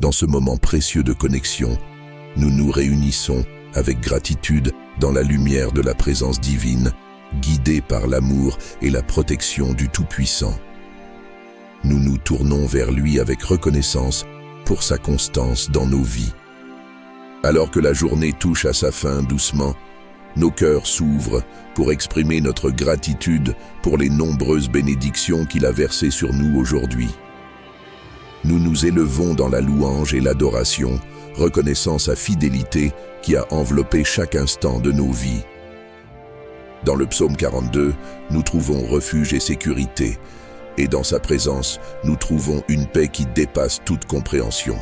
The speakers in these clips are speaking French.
Dans ce moment précieux de connexion, nous nous réunissons avec gratitude dans la lumière de la présence divine, guidés par l'amour et la protection du Tout-Puissant. Nous nous tournons vers lui avec reconnaissance pour sa constance dans nos vies. Alors que la journée touche à sa fin doucement, nos cœurs s'ouvrent pour exprimer notre gratitude pour les nombreuses bénédictions qu'il a versées sur nous aujourd'hui. Nous nous élevons dans la louange et l'adoration, reconnaissant sa fidélité qui a enveloppé chaque instant de nos vies. Dans le psaume 42, nous trouvons refuge et sécurité, et dans sa présence, nous trouvons une paix qui dépasse toute compréhension.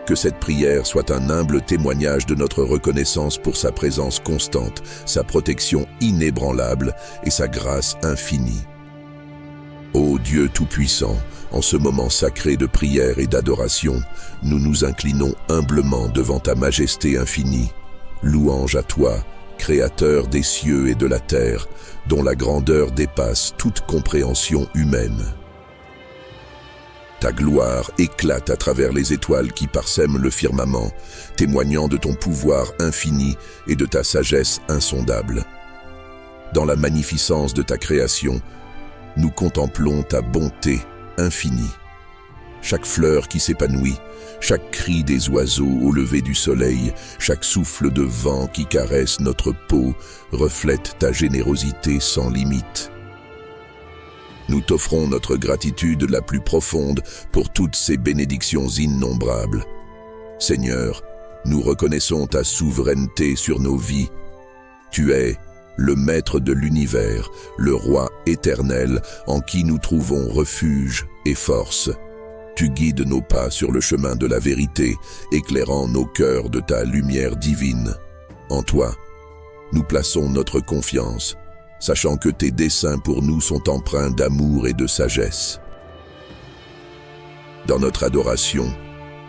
Que cette prière soit un humble témoignage de notre reconnaissance pour sa présence constante, sa protection inébranlable et sa grâce infinie. Ô Dieu Tout-Puissant, en ce moment sacré de prière et d'adoration, nous nous inclinons humblement devant ta majesté infinie. Louange à toi, Créateur des cieux et de la terre, dont la grandeur dépasse toute compréhension humaine. Ta gloire éclate à travers les étoiles qui parsèment le firmament, témoignant de ton pouvoir infini et de ta sagesse insondable. Dans la magnificence de ta création, nous contemplons ta bonté infinie. Chaque fleur qui s'épanouit, chaque cri des oiseaux au lever du soleil, chaque souffle de vent qui caresse notre peau reflète ta générosité sans limite. Nous t'offrons notre gratitude la plus profonde pour toutes ces bénédictions innombrables. Seigneur, nous reconnaissons ta souveraineté sur nos vies. Tu es le Maître de l'univers, le Roi éternel en qui nous trouvons refuge et force. Tu guides nos pas sur le chemin de la vérité, éclairant nos cœurs de ta lumière divine. En toi, nous plaçons notre confiance, sachant que tes desseins pour nous sont empreints d'amour et de sagesse. Dans notre adoration,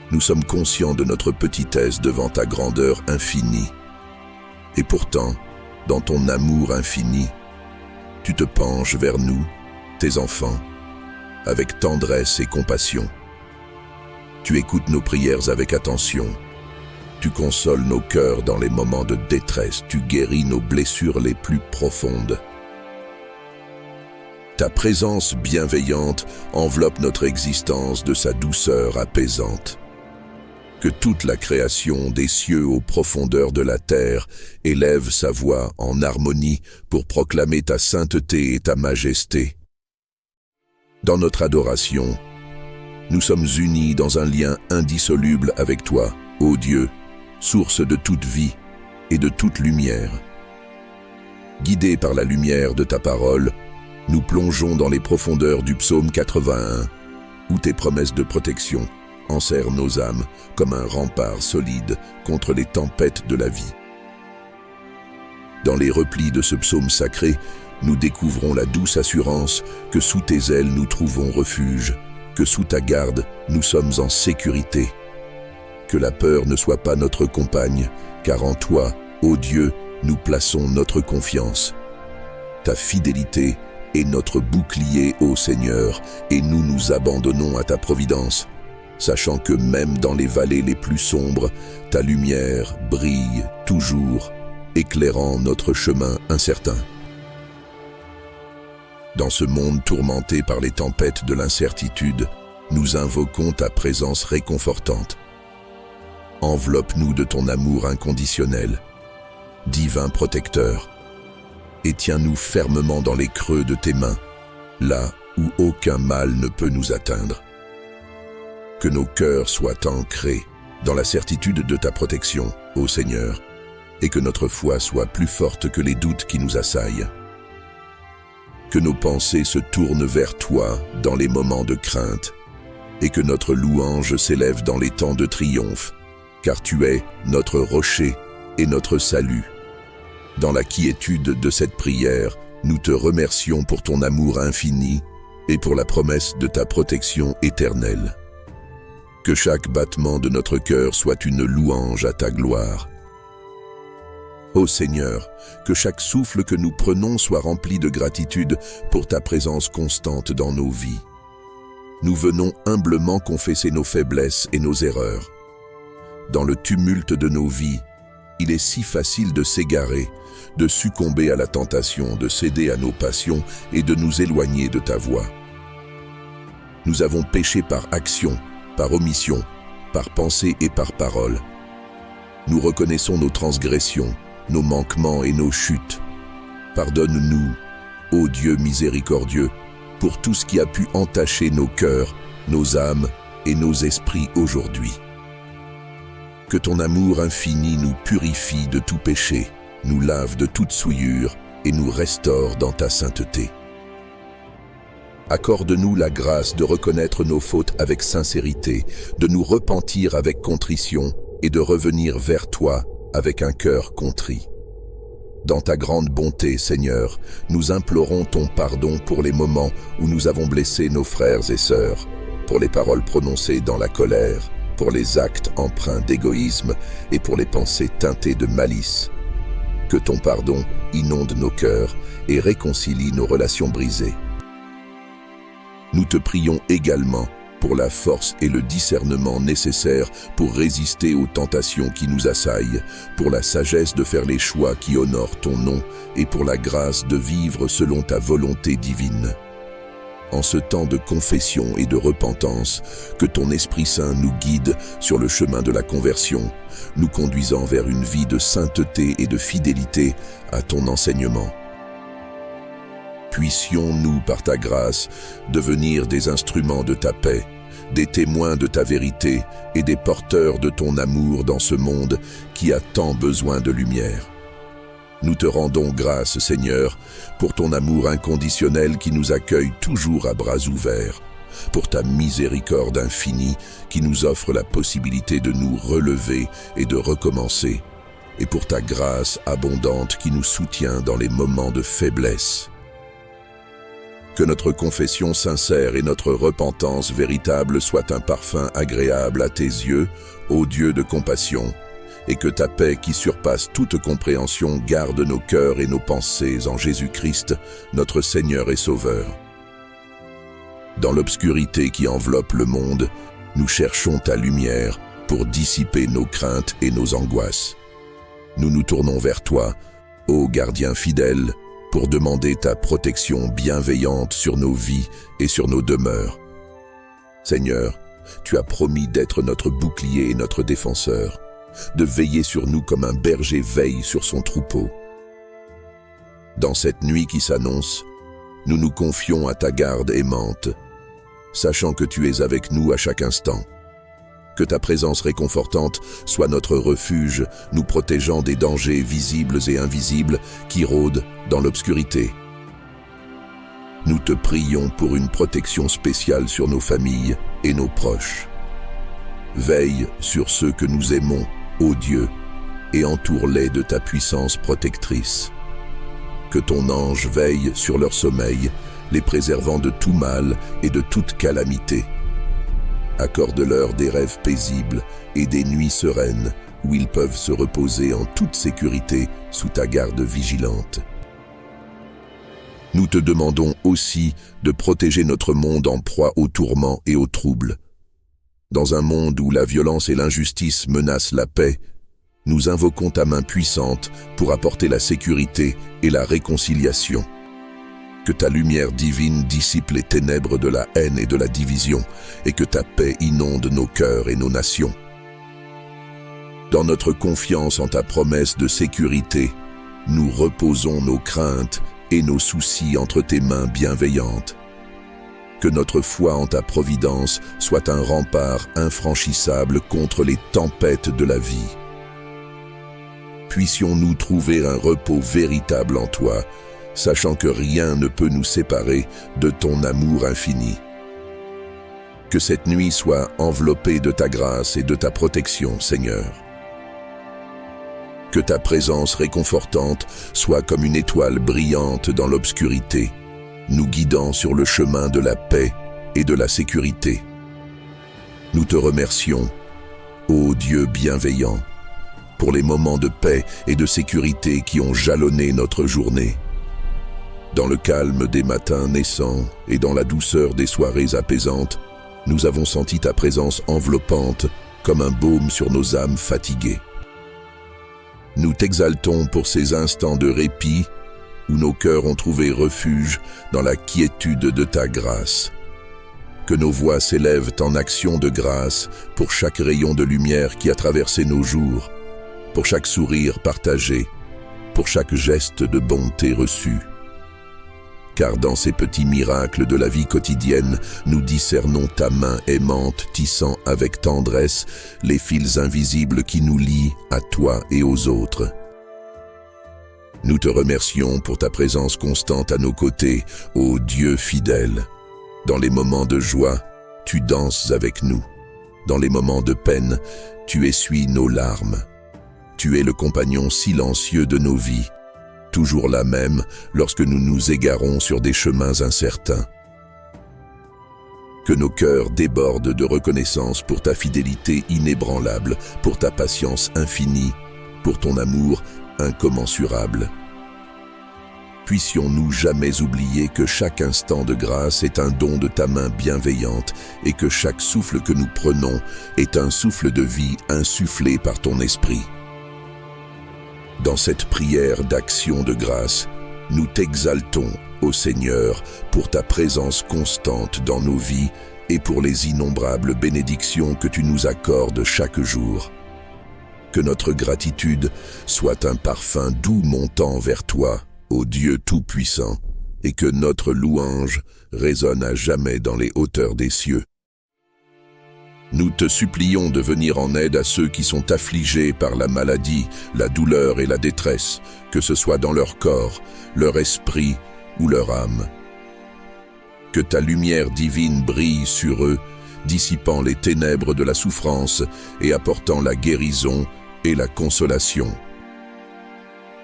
nous sommes conscients de notre petitesse devant ta grandeur infinie. Et pourtant, dans ton amour infini, tu te penches vers nous, tes enfants, avec tendresse et compassion. Tu écoutes nos prières avec attention. Tu consoles nos cœurs dans les moments de détresse. Tu guéris nos blessures les plus profondes. Ta présence bienveillante enveloppe notre existence de sa douceur apaisante. Que toute la création des cieux aux profondeurs de la terre élève sa voix en harmonie pour proclamer ta sainteté et ta majesté. Dans notre adoration, nous sommes unis dans un lien indissoluble avec toi, ô Dieu, source de toute vie et de toute lumière. Guidés par la lumière de ta parole, nous plongeons dans les profondeurs du psaume 81, où tes promesses de protection enserrent nos âmes comme un rempart solide contre les tempêtes de la vie. Dans les replis de ce psaume sacré, nous découvrons la douce assurance que sous tes ailes nous trouvons refuge, que sous ta garde nous sommes en sécurité. Que la peur ne soit pas notre compagne, car en toi, ô Dieu, nous plaçons notre confiance. Ta fidélité est notre bouclier, ô Seigneur, et nous nous abandonnons à ta providence, sachant que même dans les vallées les plus sombres, ta lumière brille toujours, éclairant notre chemin incertain. Dans ce monde tourmenté par les tempêtes de l'incertitude, nous invoquons ta présence réconfortante. Enveloppe-nous de ton amour inconditionnel, divin protecteur, et tiens-nous fermement dans les creux de tes mains, là où aucun mal ne peut nous atteindre. Que nos cœurs soient ancrés dans la certitude de ta protection, ô Seigneur, et que notre foi soit plus forte que les doutes qui nous assaillent. Que nos pensées se tournent vers toi dans les moments de crainte, et que notre louange s'élève dans les temps de triomphe, car tu es notre rocher et notre salut. Dans la quiétude de cette prière, nous te remercions pour ton amour infini et pour la promesse de ta protection éternelle. Que chaque battement de notre cœur soit une louange à ta gloire. Ô Seigneur, que chaque souffle que nous prenons soit rempli de gratitude pour ta présence constante dans nos vies. nous venons humblement confesser nos faiblesses et nos erreurs. Dans le tumulte de nos vies, il est si facile de s'égarer, de succomber à la tentation, de céder à nos passions et de nous éloigner de ta voie. Nous avons péché par action, par omission, par pensée et par parole. Nous reconnaissons nos transgressions, nos manquements et nos chutes. Pardonne-nous, ô Dieu miséricordieux, pour tout ce qui a pu entacher nos cœurs, nos âmes et nos esprits aujourd'hui. Que ton amour infini nous purifie de tout péché, nous lave de toute souillure et nous restaure dans ta sainteté. Accorde-nous la grâce de reconnaître nos fautes avec sincérité, de nous repentir avec contrition et de revenir vers toi avec un cœur contrit. Dans ta grande bonté, Seigneur, nous implorons ton pardon pour les moments où nous avons blessé nos frères et sœurs, pour les paroles prononcées dans la colère, pour les actes empreints d'égoïsme et pour les pensées teintées de malice. Que ton pardon inonde nos cœurs et réconcilie nos relations brisées. Nous te prions également pour la force et le discernement nécessaires pour résister aux tentations qui nous assaillent, pour la sagesse de faire les choix qui honorent ton nom et pour la grâce de vivre selon ta volonté divine. En ce temps de confession et de repentance, que ton Esprit Saint nous guide sur le chemin de la conversion, nous conduisant vers une vie de sainteté et de fidélité à ton enseignement. Puissions-nous, par ta grâce, devenir des instruments de ta paix, des témoins de ta vérité et des porteurs de ton amour dans ce monde qui a tant besoin de lumière. Nous te rendons grâce, Seigneur, pour ton amour inconditionnel qui nous accueille toujours à bras ouverts, pour ta miséricorde infinie qui nous offre la possibilité de nous relever et de recommencer, et pour ta grâce abondante qui nous soutient dans les moments de faiblesse. Que notre confession sincère et notre repentance véritable soient un parfum agréable à tes yeux, ô Dieu de compassion, et que ta paix qui surpasse toute compréhension garde nos cœurs et nos pensées en Jésus-Christ, notre Seigneur et Sauveur. Dans l'obscurité qui enveloppe le monde, nous cherchons ta lumière pour dissiper nos craintes et nos angoisses. Nous nous tournons vers toi, ô gardien fidèle, pour demander ta protection bienveillante sur nos vies et sur nos demeures. Seigneur, tu as promis d'être notre bouclier et notre défenseur, de veiller sur nous comme un berger veille sur son troupeau. Dans cette nuit qui s'annonce, nous nous confions à ta garde aimante, sachant que tu es avec nous à chaque instant. Que ta présence réconfortante soit notre refuge, nous protégeant des dangers visibles et invisibles qui rôdent dans l'obscurité. Nous te prions pour une protection spéciale sur nos familles et nos proches. Veille sur ceux que nous aimons, ô Dieu, et entoure-les de ta puissance protectrice. Que ton ange veille sur leur sommeil, les préservant de tout mal et de toute calamité. Accorde-leur des rêves paisibles et des nuits sereines où ils peuvent se reposer en toute sécurité sous ta garde vigilante. Nous te demandons aussi de protéger notre monde en proie aux tourments et aux troubles. Dans un monde où la violence et l'injustice menacent la paix, nous invoquons ta main puissante pour apporter la sécurité et la réconciliation. Que ta lumière divine dissipe les ténèbres de la haine et de la division, et que ta paix inonde nos cœurs et nos nations. Dans notre confiance en ta promesse de sécurité, nous reposons nos craintes et nos soucis entre tes mains bienveillantes. Que notre foi en ta providence soit un rempart infranchissable contre les tempêtes de la vie. Puissions-nous trouver un repos véritable en toi, sachant que rien ne peut nous séparer de ton amour infini. Que cette nuit soit enveloppée de ta grâce et de ta protection, Seigneur. Que ta présence réconfortante soit comme une étoile brillante dans l'obscurité, nous guidant sur le chemin de la paix et de la sécurité. Nous te remercions, ô Dieu bienveillant, pour les moments de paix et de sécurité qui ont jalonné notre journée. Dans le calme des matins naissants et dans la douceur des soirées apaisantes, Nous avons senti ta présence enveloppante comme un baume sur nos âmes fatiguées. Nous t'exaltons pour ces instants de répit où nos cœurs ont trouvé refuge dans la quiétude de ta grâce. Que nos voix s'élèvent en action de grâce pour chaque rayon de lumière qui a traversé nos jours, pour chaque sourire partagé, pour chaque geste de bonté reçu. Car dans ces petits miracles de la vie quotidienne, nous discernons ta main aimante tissant avec tendresse les fils invisibles qui nous lient à toi et aux autres. Nous te remercions pour ta présence constante à nos côtés, ô Dieu fidèle. Dans les moments de joie, tu danses avec nous. Dans les moments de peine, tu essuies nos larmes. Tu es le compagnon silencieux de nos vies, toujours là même lorsque nous nous égarons sur des chemins incertains. Que nos cœurs débordent de reconnaissance pour ta fidélité inébranlable, pour ta patience infinie, pour ton amour incommensurable. Puissions-nous jamais oublier que chaque instant de grâce est un don de ta main bienveillante et que chaque souffle que nous prenons est un souffle de vie insufflé par ton esprit. Dans cette prière d'action de grâce, nous t'exaltons, ô Seigneur, pour ta présence constante dans nos vies et pour les innombrables bénédictions que tu nous accordes chaque jour. Que notre gratitude soit un parfum doux montant vers toi, ô Dieu Tout-Puissant, et que notre louange résonne à jamais dans les hauteurs des cieux. Nous te supplions de venir en aide à ceux qui sont affligés par la maladie, la douleur et la détresse, que ce soit dans leur corps, leur esprit ou leur âme. Que ta lumière divine brille sur eux, dissipant les ténèbres de la souffrance et apportant la guérison et la consolation.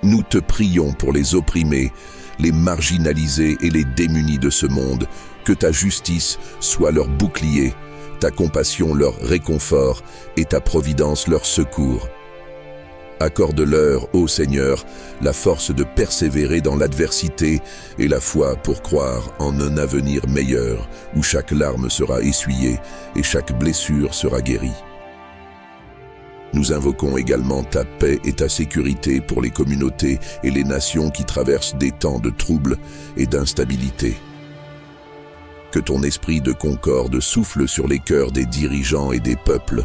Nous te prions pour les opprimés, les marginalisés et les démunis de ce monde, que ta justice soit leur bouclier, ta compassion leur réconfort et ta providence leur secours. Accorde-leur, ô Seigneur, la force de persévérer dans l'adversité et la foi pour croire en un avenir meilleur où chaque larme sera essuyée et chaque blessure sera guérie. Nous invoquons également ta paix et ta sécurité pour les communautés et les nations qui traversent des temps de troubles et d'instabilité. Que ton esprit de concorde souffle sur les cœurs des dirigeants et des peuples,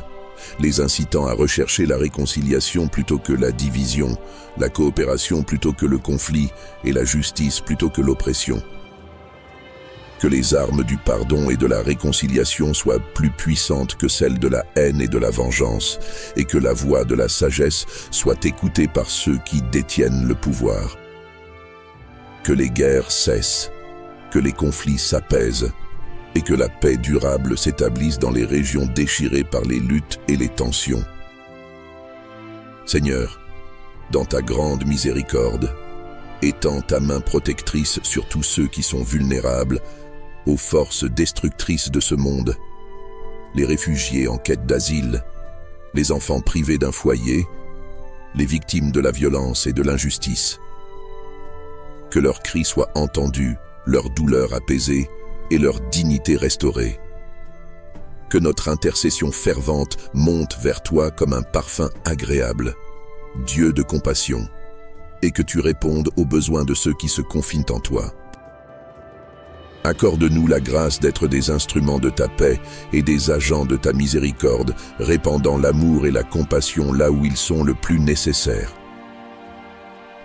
les incitant à rechercher la réconciliation plutôt que la division, la coopération plutôt que le conflit et la justice plutôt que l'oppression. Que les armes du pardon et de la réconciliation soient plus puissantes que celles de la haine et de la vengeance, et que la voix de la sagesse soit écoutée par ceux qui détiennent le pouvoir. Que les guerres cessent, que les conflits s'apaisent, et que la paix durable s'établisse dans les régions déchirées par les luttes et les tensions. Seigneur, dans ta grande miséricorde, étends ta main protectrice sur tous ceux qui sont vulnérables aux forces destructrices de ce monde, les réfugiés en quête d'asile, les enfants privés d'un foyer, les victimes de la violence et de l'injustice. Que leurs cris soient entendus, leur douleur apaisée et leur dignité restaurée. Que notre intercession fervente monte vers toi comme un parfum agréable, Dieu de compassion, et que tu répondes aux besoins de ceux qui se confient en toi. Accorde-nous la grâce d'être des instruments de ta paix et des agents de ta miséricorde, répandant l'amour et la compassion là où ils sont le plus nécessaires.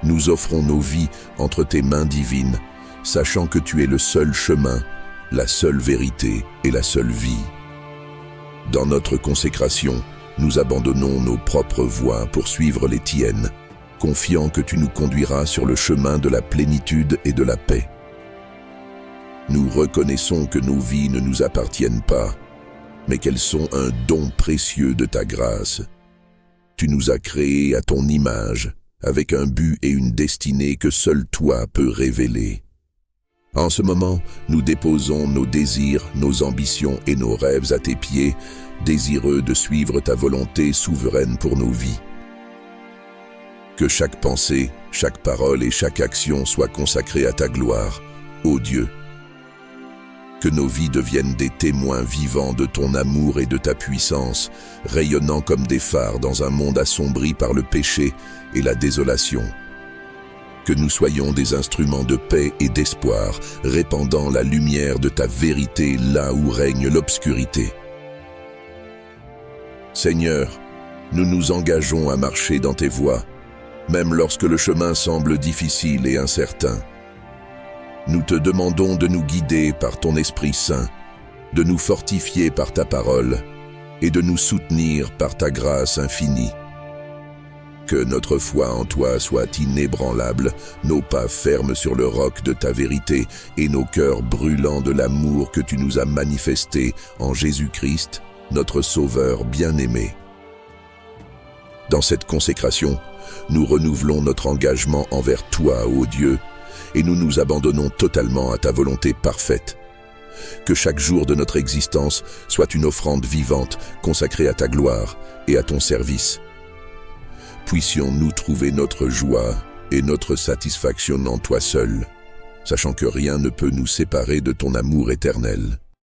Nous offrons nos vies entre tes mains divines, sachant que tu es le seul chemin, la seule vérité et la seule vie. Dans notre consécration, nous abandonnons nos propres voies pour suivre les tiennes, confiant que tu nous conduiras sur le chemin de la plénitude et de la paix. Nous reconnaissons que nos vies ne nous appartiennent pas, mais qu'elles sont un don précieux de ta grâce. Tu nous as créés à ton image, avec un but et une destinée que seul toi peux révéler. En ce moment, nous déposons nos désirs, nos ambitions et nos rêves à tes pieds, désireux de suivre ta volonté souveraine pour nos vies. Que chaque pensée, chaque parole et chaque action soient consacrées à ta gloire, ô Dieu. Que nos vies deviennent des témoins vivants de ton amour et de ta puissance, rayonnant comme des phares dans un monde assombri par le péché et la désolation. Que nous soyons des instruments de paix et d'espoir, répandant la lumière de ta vérité là où règne l'obscurité. Seigneur, nous nous engageons à marcher dans tes voies, même lorsque le chemin semble difficile et incertain. Nous te demandons de nous guider par ton Esprit Saint, de nous fortifier par ta parole et de nous soutenir par ta grâce infinie. Que notre foi en toi soit inébranlable, nos pas fermes sur le roc de ta vérité et nos cœurs brûlants de l'amour que tu nous as manifesté en Jésus-Christ, notre Sauveur bien-aimé. Dans cette consécration, nous renouvelons notre engagement envers toi, ô Dieu, et nous nous abandonnons totalement à ta volonté parfaite. Que chaque jour de notre existence soit une offrande vivante consacrée à ta gloire et à ton service. Puissions-nous trouver notre joie et notre satisfaction en toi seul, sachant que rien ne peut nous séparer de ton amour éternel.